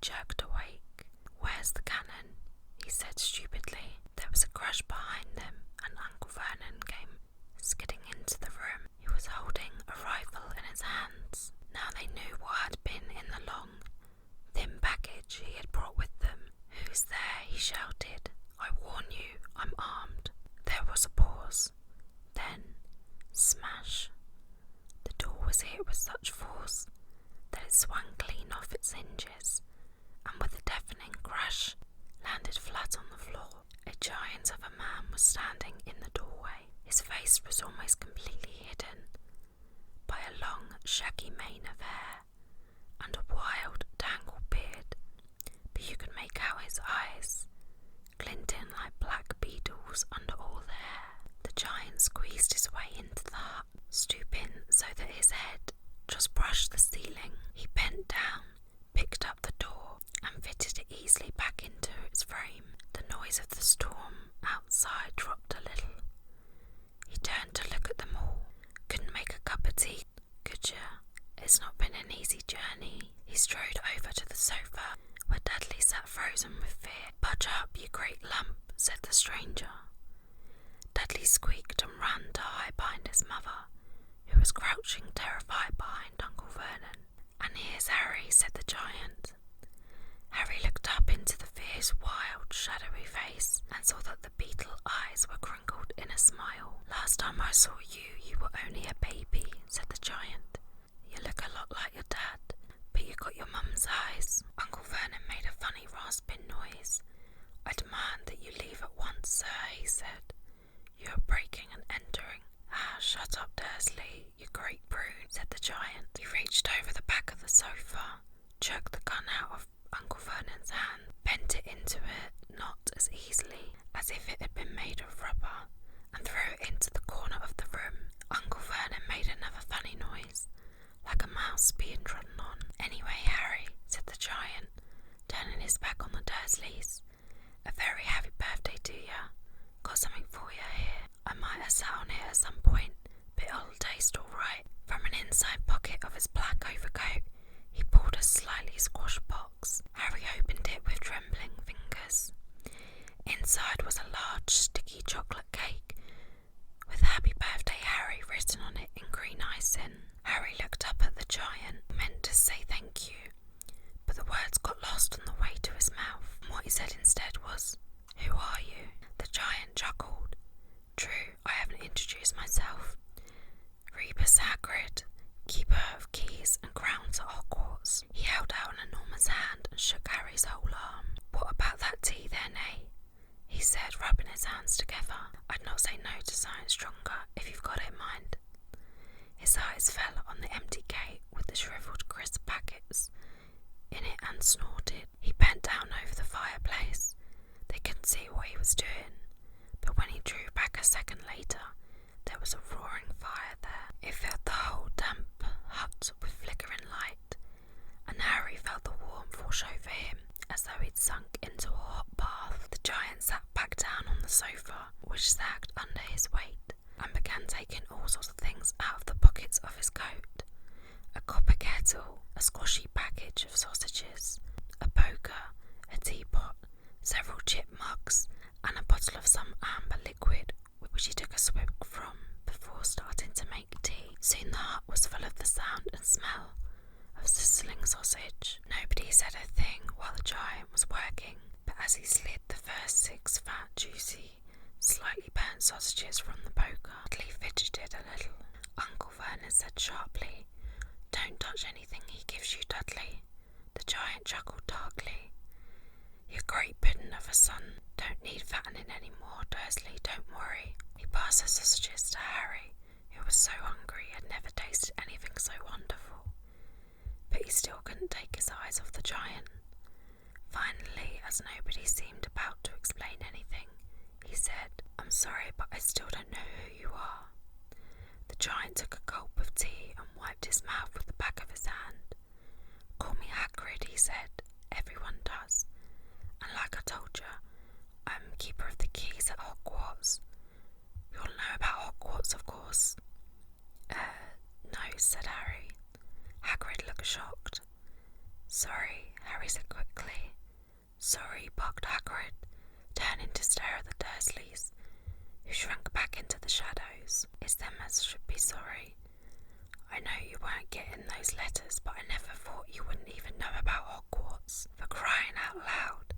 jerked awake. "Where's the cannon?" he said stupidly. There was a crash behind them, and Uncle Vernon came skidding into the room. He was holding a rifle in his hands. Now they knew what had been in the long, thin package he had brought with them. "Who's there?" he shouted. "I warn you, I'm armed." There was a pause. Then, smash. The door was hit with such force that it swung clean off its hinges, and with a deafening crash, landed flat on the floor. A giant of a man was standing in the doorway. His face was almost completely hidden by a long, shaggy mane of hair and a wild, tangled beard, but you could make out his eyes, glinting like black beetles under all the hair. The giant squeezed his way into the hut, stooping so that his head just brushed the ceiling. He bent down, picked up the door, and fitted it easily back into its frame. The noise of the storm outside dropped a little. He turned to look at them all. "Couldn't make a cup of tea, could ya? It's not been an easy journey." He strode over to the sofa, where Dudley sat frozen with fear. "Budge up, you great lump," said the stranger. Dudley squeaked and ran to hide behind his mother, who was crouching terrified behind Uncle Vernon. "And here's Harry," said the giant. Harry looked up into the fierce, wild, shadowy face and saw that the beetle eyes were crinkled in a smile. "Last time I saw you, you were only a baby," said the giant. "You look a lot like your dad, but you got your mum's eyes." Uncle Vernon made a funny rasping noise. "I demand that you leave at once, sir," he said. "You are breaking and entering." "Ah, shut up, Dursley, you great brute," said the giant. He reached over the back of the sofa, jerked the gun out of Uncle Vernon's hand, bent it into it not as easily as if it had been made of rubber, and threw it into the corner of the room. Uncle Vernon made another funny noise, like a mouse being trodden on. "Anyway, Harry," said the giant, turning his back on the Dursleys, "a very happy birthday to ya. Got something for ya here. I might have sat on it at some point, but it'll taste all right." From an inside pocket of his black overcoat, he pulled a slightly squashed box. Harry opened it with trembling fingers. Inside was a large, sticky chocolate cake with "Happy Birthday, Harry" written on it in green icing. Harry looked up at the giant, meant to say thank you, but the words got lost on the way to his mouth. And what he said instead was, "Who are you?" The giant chuckled. "True, I haven't introduced myself. Rebus Hagrid, keeper of keys and crowns at Hogwarts." He held out an enormous hand and shook Harry's whole arm. "What about that tea then, eh?" he said, rubbing his hands together. "I'd not say no to something stronger, if you've got it in mind." His eyes fell on the empty cake with the shriveled crisp packets in it and snorted. He bent down over the fireplace. They couldn't see what he was doing, but when he drew back a second later, there was a roaring fire there. It filled the whole damp hut with flickering light, and Harry felt the warmth wash over him as though he'd sunk into a hot bath. The giant sat back down on the sofa, which sagged under his weight, and began taking all sorts of things out of the pockets of his coat. A copper kettle, a squashy package of sausages, a poker, a teapot, several chip mugs, and a bottle of some amber liquid, which he took a swig from before starting to make tea. Soon the hut was full of the sound and smell of sizzling sausage. Nobody said a thing while the giant was working, but as he slid the first 6 fat, juicy, slightly burnt sausages from the poker, Dudley fidgeted a little. Uncle Vernon said sharply, "Don't touch anything he gives you, Dudley." The giant chuckled darkly. "Your great pudding of a son don't need fattening any more, Dursley, don't worry." He passed the sausages to Harry, who was so hungry he had never tasted anything so wonderful, but he still couldn't take his eyes off the giant. Finally, as nobody seemed about to explain anything, he said, "I'm sorry, but I still don't know who you are." The giant took a gulp of tea and wiped his mouth with the back of his hand. "Call me Hagrid," he said. "Everyone does. And like I told you, I'm keeper of the keys at Hogwarts. You all know about Hogwarts, of course." No, said Harry. Hagrid looked shocked. "Sorry," Harry said quickly. manners should be sorry. I know you weren't getting those letters, but I never thought you wouldn't even know about Hogwarts. For crying out loud.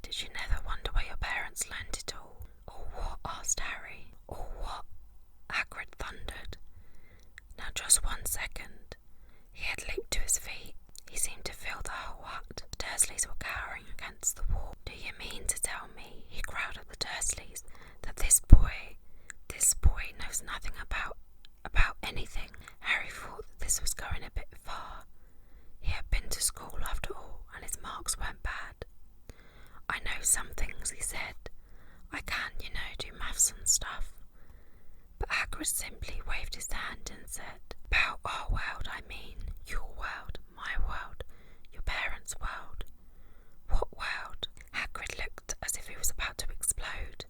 Did you never wonder where your parents learned it all? Or what? Asked Harry. Or what? Hagrid thundered. Now just 1 second. He had leaped to his feet. He seemed to feel the whole hut. The Dursleys were cowering against the wall. Do you mean to tell me, he growled at the Dursleys, that this boy knows nothing about anything? Harry thought that this was going a bit far. He had been to school after all, and his marks weren't bad. I know some things, he said. I can, do maths and stuff. But Hagrid simply waved his hand and said, about our world, I mean. Your world, my world, your parents' world. What world? Hagrid looked as if he was about to explode.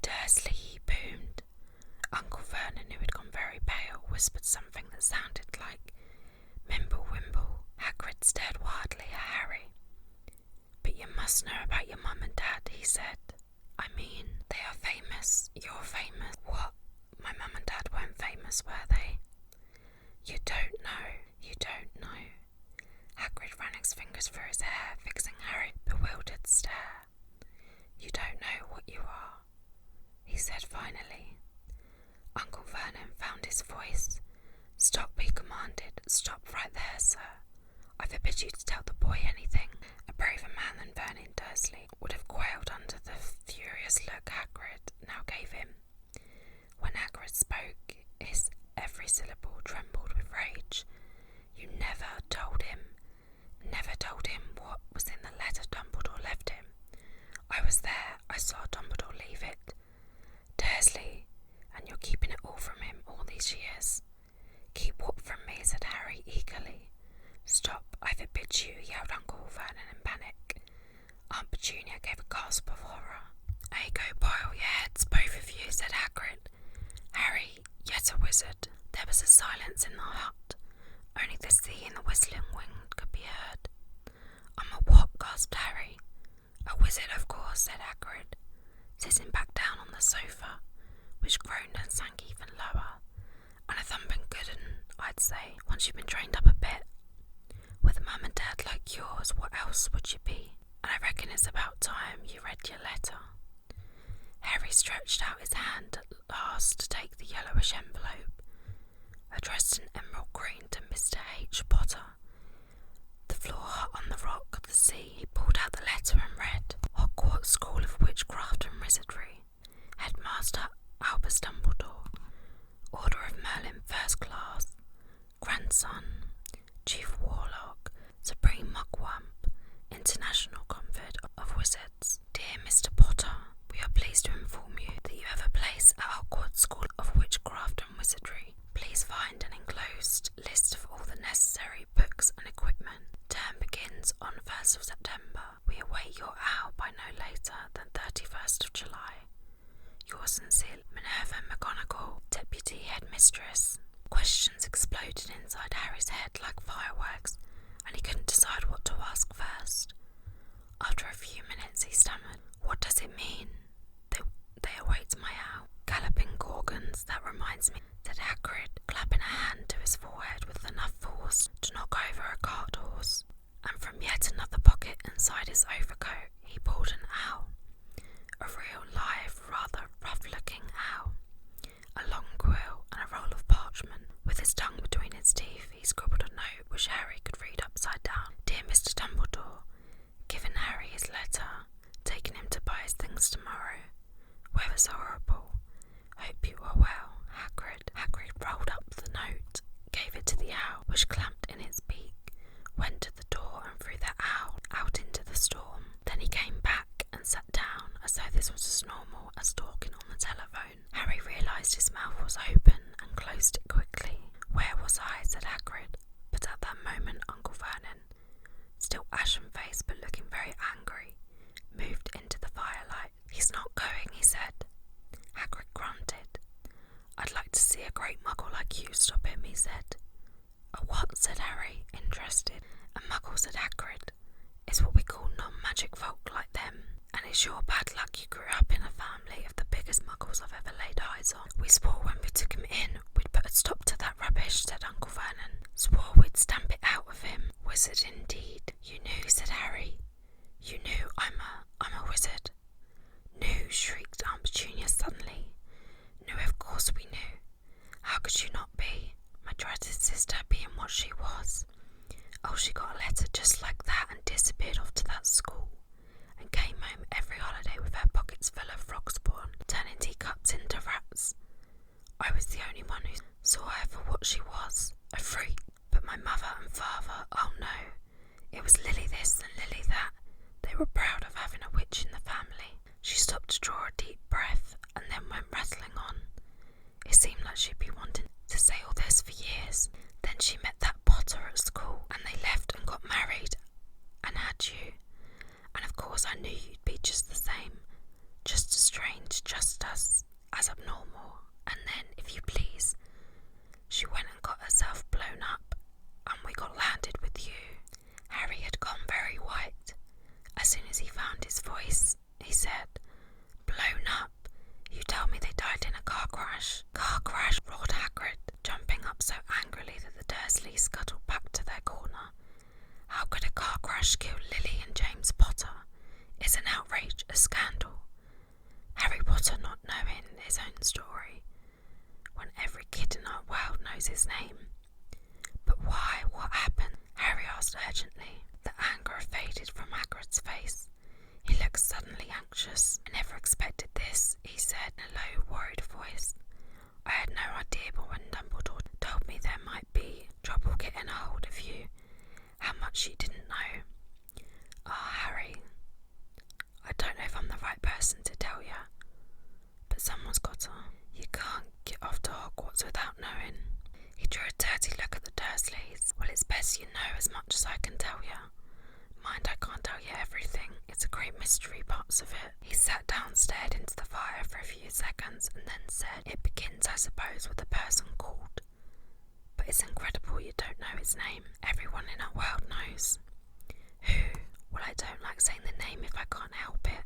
Dursley, he boomed. Uncle Vernon, who had gone very pale, whispered something that sounded like Mimble Wimble. Hagrid stared wildly at Harry. But you must know about your mum and dad, he said. I mean, they are famous. You're famous. What? My mum and dad weren't famous, were they? You don't know. You don't know. Hagrid ran his fingers through his hair, fixing Harry's bewildered stare. You don't know what you are, he said finally. Uncle Vernon found his voice. Stop, he commanded. Stop right there, sir. I forbid you to tell the boy anything. A braver man than Vernon Dursley would have quailed under the furious look Hagrid now gave him. When Hagrid spoke, his every syllable trembled with rage. You never told him what was in the letter Dumbledore left him. I was there. I saw Dumbledore leave it. Dursley, and you're keeping it all from him all these years. Keep what from me, said Harry eagerly. Stop, I forbid you, yelled Uncle Vernon in panic. Aunt Petunia gave a gasp of horror. I go boil your heads, both of you, said Hagrid. Harry, yet a wizard. There was a silence in the hut. Only the sea and the whistling wind could be heard. I'm a what? Gasped Harry. A wizard, of course, said Hagrid, sitting back down on the sofa, which groaned and sank even lower. And a thumping good 'un, I'd say, once you've been trained up a bit. With a mum and dad like yours, what else would you be? And I reckon it's about time you read your letter. Harry stretched out his hand at last to take the yellowish envelope, addressed in emerald green to Mr. H. Potter. The floor hut on the rock of the sea. He pulled out the letter and read, Hogwarts School of Witchcraft and Wizardry. Headmaster Albus Dumbledore. Order of Merlin First Class. Grandson. Chief Warlock. Supreme Mugwump. International Convent of Wizards. Dear Mr. Potter, we are pleased to inform you that you have a place at Hogwarts School of Witchcraft and Wizardry. Please find an enclosed list of all the necessary books and equipment. Term begins on 1st of September. We await your owl by no later than 31st of July. Yours sincerely, Minerva McGonagall, Deputy Headmistress. Questions exploded inside Harry's head like fireworks, and he couldn't decide what to ask first. After a few minutes he stammered, What does it mean? They await my owl. Galloping gorgons, that reminds me, said Hagrid, clapping a hand to his forehead with enough force to knock over a cart horse. And from yet another pocket inside his overcoat he pulled an owl. A real live, rather rough-looking owl. A long quill and a roll of parchment. With his tongue between his teeth, he scribbled a note which Harry could read upside down. Dear Mr. Dumbledore, given Harry his letter, taking him to buy his things tomorrow. Weather's horrible. Hope you are well, Hagrid. Hagrid rolled up the note, gave it to the owl, which clamped in its beak, went to the door and threw the owl out into the storm. Then he came back and sat down as though this was as normal as talking on the telephone. Harry realised his mouth was open and closed it quickly. Where was I? Said Hagrid. But at that moment Uncle Vernon, still ashen-faced but looking very angry, moved into the firelight. He's not going, he said. Hagrid grunted. I'd like to see a great muggle like you stop him, he said. A what? Said Harry, interested. A muggle, said Hagrid, is what we call non-magic folk like them. And it's your bad luck you grew up in a family of the biggest muggles I've ever laid eyes on. We swore when we took him in finished, said Uncle Vernon. Swore we'd stamp it out of him. Wizard indeed. You knew, said Harry. You knew I'm a wizard. Knew, shrieked Aunt Petunia suddenly. Knew, of course we knew. How could you not be? My dreaded sister being what she was. Oh, she got a letter just like that and disappeared off to that school, and came home every holiday with her pockets full of frog spawn, turning teacups into rats. I was the only one who saw her for what she was, a freak. But my mother and father, oh no, it was Lily this and Lily that. They were proud of having a witch in the family. She stopped to draw a deep breath and then went rattling on. It seemed like she'd been wanting to say all this for years. Then she met that Potter at school, and they left and got married and had you. And of course I knew you'd be just the same, just as strange, just as abnormal. And then, if you please, she went and got herself blown up, and we got landed with you. Harry had gone very white. As soon as he found his voice, he said, Blown up? You tell me they died in a car crash? Car crash, roared Hagrid, jumping up so angrily that the Dursleys scuttled back to their corner. How could a car crash kill Lily and James Potter? It's an outrage, a scandal. Harry Potter not knowing his own story, when every kid in our world knows his name. But why? What happened? Harry asked urgently. The anger faded from Hagrid's face. He looked suddenly anxious. I never expected this, he said in a low, worried voice. I had no idea, but when Dumbledore told me there might be trouble getting a hold of you, how much he didn't know. Harry, I don't know if I'm the right person to tell you, but someone's got to. You can't get off to Hogwarts without knowing. He drew a dirty look at the Dursleys. Well, it's best you know as much as I can tell you. Mind, I can't tell you everything. It's a great mystery, parts of it. He sat down, stared into the fire for a few seconds, and then said, It begins, I suppose, with a person called. But it's incredible you don't know his name. Everyone in our world knows. Who? Well, I don't like saying the name if I can't help it.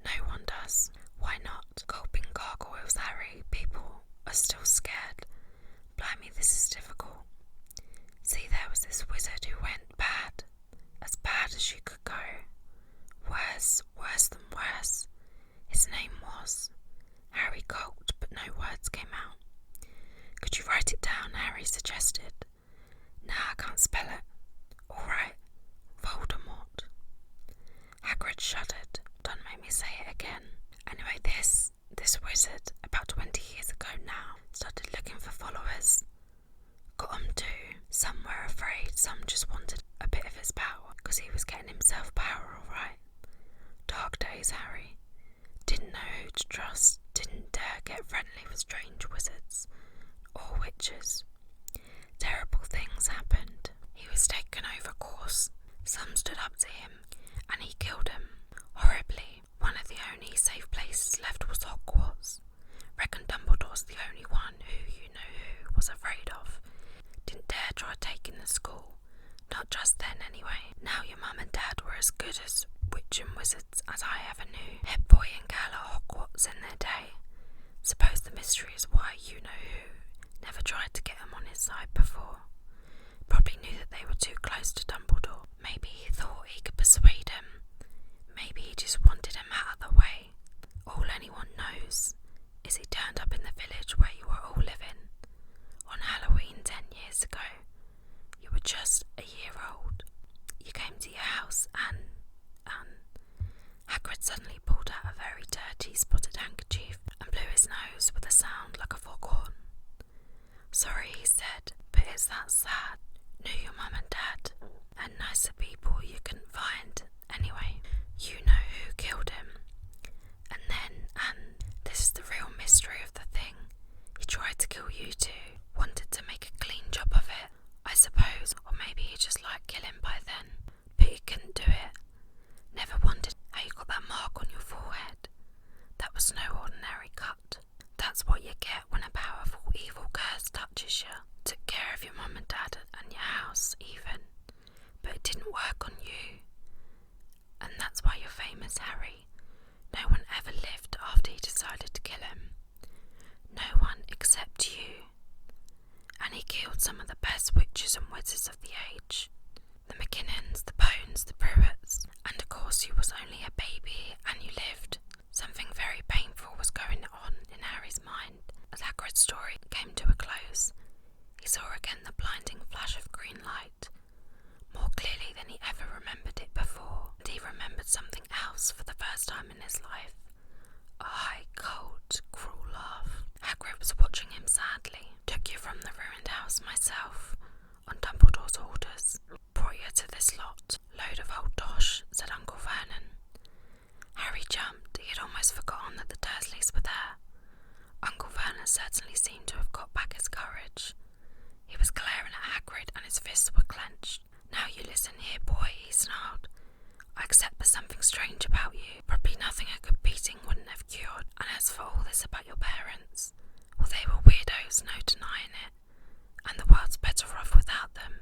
No one does. Why not? Gulping gargoyles, Harry. People are still scared. Blimey, this is difficult. See, there was this wizard who went bad. As bad as you could go. Worse than worse. His name was. Harry gulped, but no words came out. Could you write it down? Harry suggested. Nah, I can't spell it. All right. Voldemort. Hagrid shuddered. Don't make me say it again. Anyway, this wizard, about 20 years ago now, started looking for followers. Got 'em too. Some were afraid, some just wanted a bit of his power, because he was getting himself power, all right. Dark days, Harry. Didn't know who to trust, didn't dare get friendly with strange wizards or witches. Terrible things happened. He was taken over course. Some stood up to him, and he killed him. Horribly. One of the only safe places left was Hogwarts. Reckon Dumbledore's the only one who was afraid of. Didn't dare try taking the school. Not just then, anyway. Now your mum and dad were as good as witch and wizards as I ever knew. Head boy and girl at Hogwarts in their day. Suppose the mystery is why you-know-who never tried to get him on his side before. Probably knew that they were too close to Dumbledore. Maybe he thought he could persuade him. Maybe he just wanted him out of the way. All anyone knows is he turned up in the village where you were all living. On Halloween 10 years ago. You were just a year old. You came to your house and Hagrid suddenly pulled out a very dirty spotted handkerchief and blew his nose with a sound like a foghorn. Sorry, he said, but it's that sad. Knew your mum and dad, and nicer people you couldn't find. Anyway, you know who killed him. And this is the real mystery of the thing. He tried to kill you too. Wanted to make a clean job of it, I suppose, or maybe he just liked killing by then. But he couldn't do it. Never wondered how you got that mark on your forehead. That was no ordinary cut. That's what you get when a powerful evil curse touches you. Took care of your mum and dad and your house, even. But it didn't work on you. And that's why you're famous, Harry. No one ever lived after he decided to kill him. No one except you. And he He killed some of the best witches and wizards of the age. The McKinnons, the Bones, the Pruitts, and of course you was only a baby and you lived. Something very painful was going on in Harry's mind as Hagrid's story came to a close. He saw again the blinding flash of green light, more clearly than he ever remembered it before, and he remembered something else for the first time in his life. A high, cold, cruel laugh. Hagrid was watching him sadly. Took you from the ruined house myself, on Dumbledore's orders. Brought you to this lot. Load of old dosh, said Uncle Vernon. Harry jumped. He had almost forgotten that the Dursleys were there. Uncle Vernon certainly seemed to have got back his courage. He was glaring at Hagrid and his fists were clenched. Now you listen here, boy, he snarled. I accept there's something strange about you. Probably nothing a good beating wouldn't have cured. And as for all this about your parents, well, they were weirdos, no denying it. And the world's better off without them,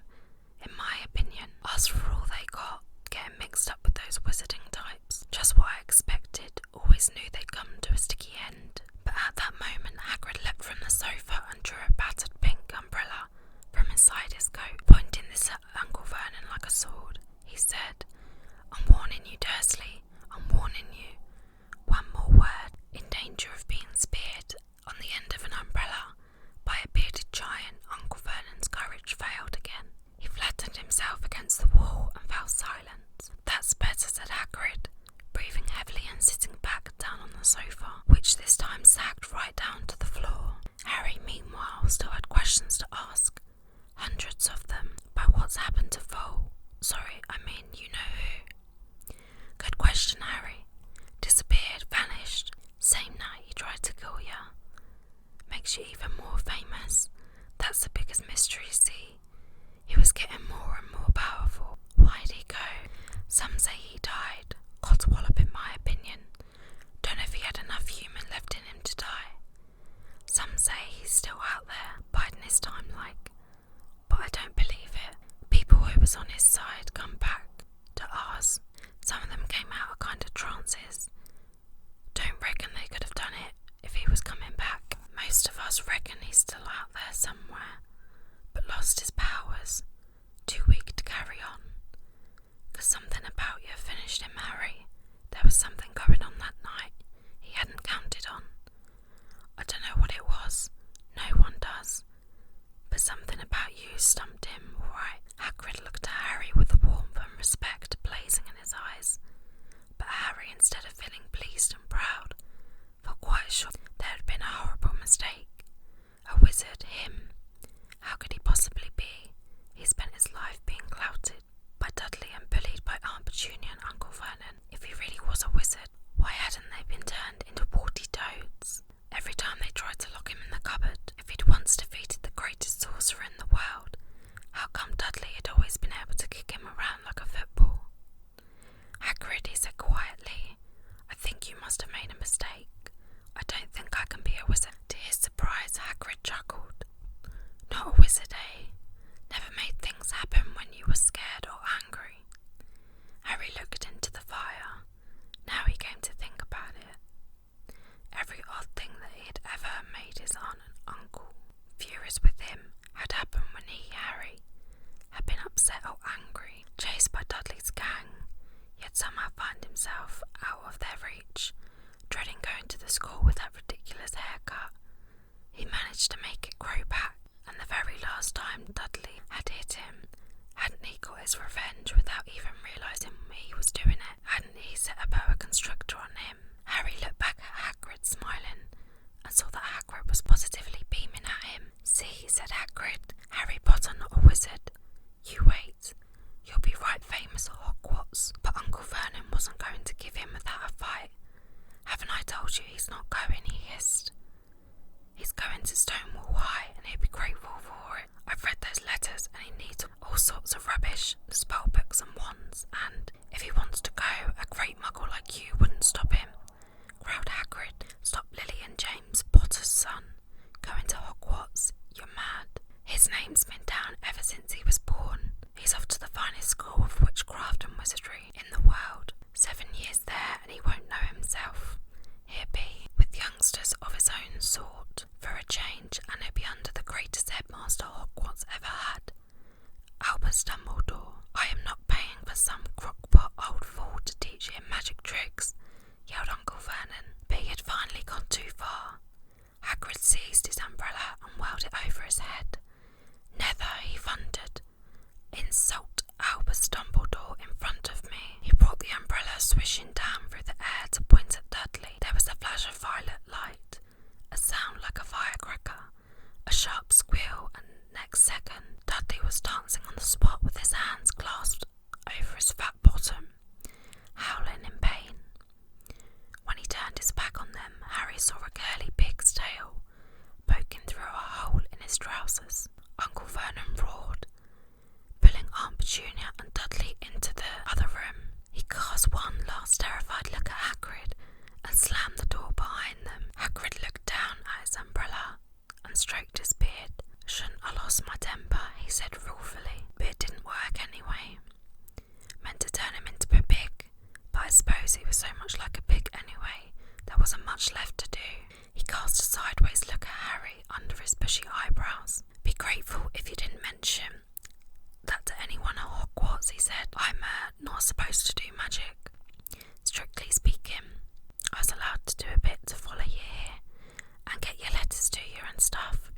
in my opinion. As for all they got, getting mixed up with those wizarding types. Just what I expected. Always knew they'd come to a sticky end. But at that moment, Hagrid leapt from the sofa and drew a battered pink umbrella from inside his coat, pointing this at Uncle Vernon like a sword. He said, I'm warning you, Dursley. I'm warning you. One more word. In danger of being speared on the end of an umbrella by a bearded giant, Uncle Vernon's courage failed again. He flattened himself against the wall and fell silent. That's better, said Hagrid, breathing heavily and sitting back down on the sofa, which this time sagged right down to the floor. Harry, meanwhile, still had questions to ask. Hundreds of them. By what's happened to Vol? Sorry, I mean, you know who. Good question, Harry. Disappeared, vanished. Same night he tried to kill ya. Makes you even more famous. That's the biggest mystery, see. He was getting more and more powerful. Why'd he go? Some say he died. Codswallop, in my opinion. Don't know if he had enough human left in him to die. Some say he's still out there, biding his time like. But I don't believe it. People who was on his side come back to ours. Some of them came out of kind of trances. Don't reckon they could have done it if he was coming back. Most of us reckon he's still out there somewhere, but lost his powers. Too weak to carry on. 'Cause something about you finished him, Harry. There was something going on that night he hadn't counted on. I don't know what it was. No one does. But something about you stumped him, all right. Hagrid looked at Harry with warmth and respect blazing in his eyes. But Harry, instead of feeling pleased and proud, felt quite sure there had been a horrible mistake. A wizard, him. How could he possibly be? He spent his life being clouted by Dudley and bullied by Aunt Petunia and Uncle Vernon. If he really was a wizard, why hadn't they been turned into warty toads? Every time they tried to lock him in the cupboard, if he'd once defeated the greatest sorcerer in the world, how come Dudley had always been able to kick him around like a football? Hagrid, he said quietly, I think you must have made a mistake. I don't think I can be a wizard. To his surprise, Hagrid chuckled. Not a wizard, eh? Never made things happen when you were scared or angry. Harry looked into the fire. Now he came to think about it. Every odd thing that he had ever made his aunt and uncle furious with him had happened when he, Harry, had been upset or angry, chased by Dudley's gang, yet somehow found himself out of their reach, dreading going to the school with that ridiculous haircut. He managed to make it grow back, and the very last time Dudley had hit him, hadn't he got his revenge without even realising he was doing it? Hadn't he set a boa constrictor on him? Harry looked back at Hagrid, smiling, and saw that Hagrid was positively beaming at him. See, said Hagrid, Harry Potter not a wizard. You wait. You'll be right famous at Hogwarts. But Uncle Vernon wasn't going to give in without a fight. Haven't I told you he's not going, he hissed. He's going to Stonewall High, and he'll be grateful for it. I've read those letters, and he needs all sorts of rubbish, spell books and wands, and if he wants to go, a great muggle like you wouldn't stop him. Growled Hagrid. Stop Lily and James Potter's son. Going to Hogwarts? You're mad. His name's been down ever since he was born. He's off to the finest school of witchcraft and wizardry in the world. 7 years there and he won't know himself. He'll be with youngsters of his own sort for a change, and he'll be under the greatest headmaster Hogwarts Hogwarts ever had. Albus Dumbledore, I am not paying for some crockpot old fool to teach him magic tricks, yelled Uncle Vernon, but he had finally gone too far. Hagrid seized his umbrella and whirled it over his head. Never, he thundered. Insult Albus Dumbledore in front of me. He brought the umbrella swishing down through the air to point at Dudley. There was a flash of violet light, a sound like a firecracker, a sharp squeal, and next second Dudley was dancing on the spot with his hands clasped over his fat bottom, howling in pain. When he turned his back on them, Harry saw a curly pig's tail poking through a hole in his trousers. Uncle Vernon roared, pulling Aunt Petunia and Dudley into the other room. He cast one last terrified look at Hagrid and slammed the door behind them. Hagrid looked down at his umbrella and stroked his beard. Shouldn't I lost my temper, he said ruefully, but it didn't work anyway. Meant to turn him into a pig, but I suppose he was so much like a pig anyway, there wasn't much left to do. He cast a sideways look at Harry under his bushy eyebrows. Be grateful if you didn't mention that to anyone at Hogwarts, he said. I'm not supposed to do magic. Strictly speaking, I was allowed to do a bit to follow you here and get your letters to you and stuff.